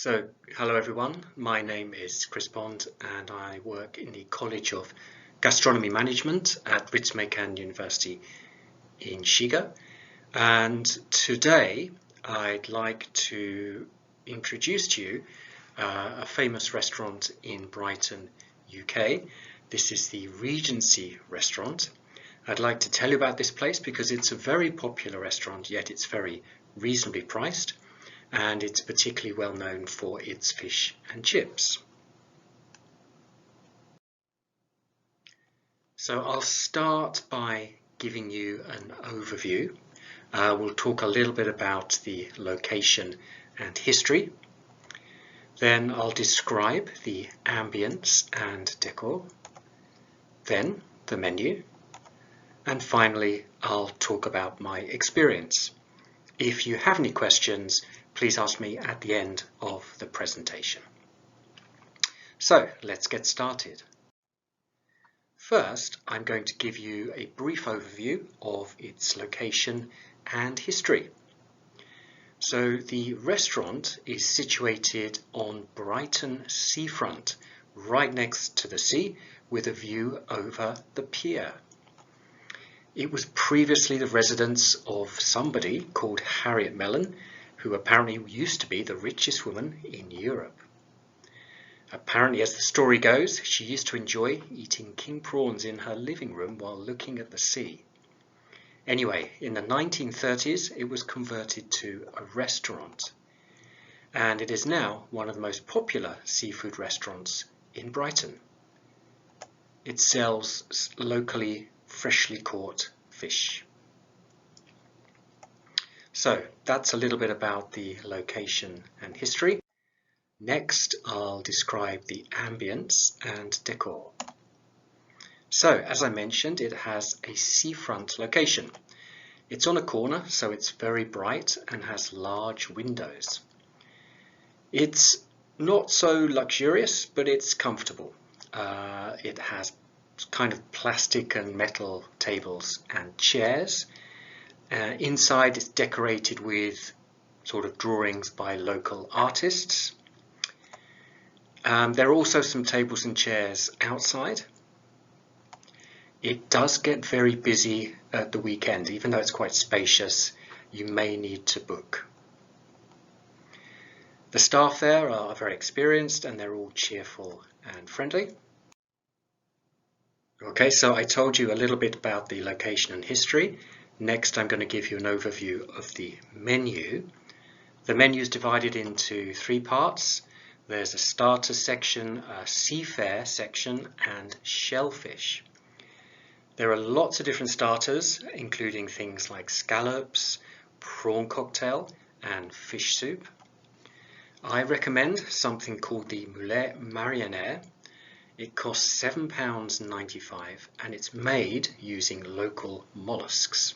Hello everyone, my name is Chris Bond and I work in the College of Gastronomy Management at Ritsumeikan University in Shiga. And today I'd like to introduce to you a famous restaurant in Brighton, UK. This is the Regency restaurant. I'd like to tell you about this place because it's a very popular restaurant, yet it's very reasonably priced. And it's particularly well known for its fish and chips. So I'll start by giving you an overview. We'll talk a little bit about the location and history. Then I'll describe the ambience and decor. Then the menu. And finally, I'll talk about my experience. If you have any questions, please ask me at the end of the presentation. So let's get started. First, I'm going to give you a brief overview of its location and history. So the restaurant is situated on Brighton seafront, right next to the sea, with a view over the pier. It was previously the residence of somebody called Harriet Mellon, who apparently used to be the richest woman in Europe. Apparently, as the story goes, she used to enjoy eating king prawns in her living room while looking at the sea. Anyway, in the 1930s, it was converted to a restaurant, and it is now one of the most popular seafood restaurants in Brighton. It sells locally freshly caught fish. So that's a little bit about the location and history. Next, I'll describe the ambience and decor. So, as I mentioned, it has a seafront location. It's on a corner, so it's very bright and has large windows. It's not so luxurious, but it's comfortable. It has kind of plastic and metal tables and chairs. Inside it's decorated with sort of drawings by local artists. There are also some tables and chairs outside. It does get very busy at the weekend. Even though it's quite spacious, you may need to book. The staff there are very experienced and they're all cheerful and friendly. Okay, so I told you a little bit about the location and history. Next, I'm going to give you an overview of the menu. The menu is divided into three parts. There's a starter section, a seafare section, and shellfish. There are lots of different starters, including things like scallops, prawn cocktail, and fish soup. I recommend something called the Moulet Marinière. It costs £7.95 and it's made using local mollusks.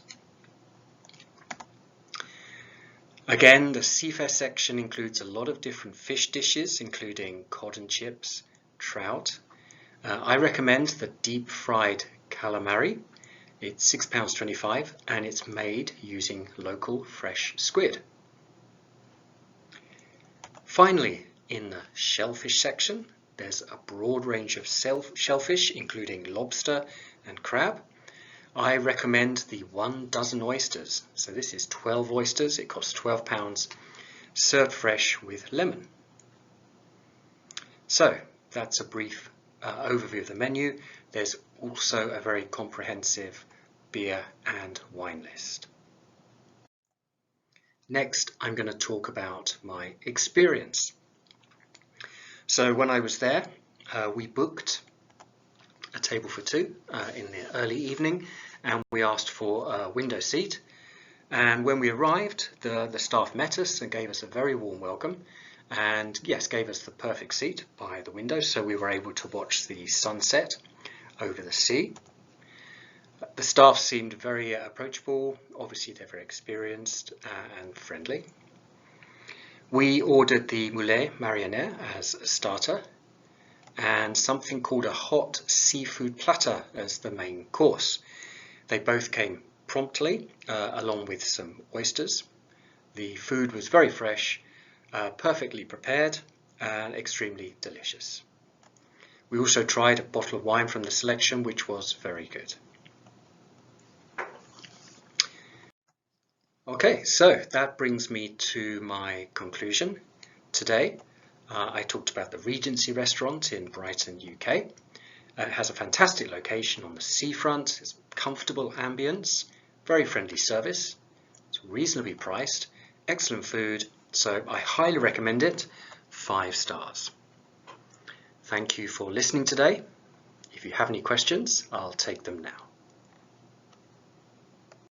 Again, the seafare section includes a lot of different fish dishes, including cod and chips, trout. I recommend the deep fried calamari. It's £6.25 and it's made using local fresh squid. Finally, in the shellfish section, there's a broad range of shellfish, including lobster and crab. I recommend the 1 dozen oysters. So this is 12 oysters. It costs £12, served fresh with lemon. So that's a brief overview of the menu. There's also a very comprehensive beer and wine list. Next, I'm going to talk about my experience. So when I was there, we booked a table for two in the early evening, and we asked for a window seat. And when we arrived, the staff met us and gave us a very warm welcome, and yes, gave us the perfect seat by the window, so we were able to watch the sunset over the sea. The staff seemed very approachable. Obviously, they're very experienced and friendly. We ordered the Moulet Marinière as a starter and something called a hot seafood platter as the main course. They both came promptly along with some oysters. The food was very fresh perfectly prepared and extremely delicious. We also tried a bottle of wine from the selection, which was very good. Okay, so that brings me to my conclusion. Today, I talked about the Regency restaurant in Brighton, UK. It has a fantastic location on the seafront, it's comfortable ambience, very friendly service, it's reasonably priced, excellent food, so I highly recommend it, 5 stars. Thank you for listening today. If you have any questions, I'll take them now.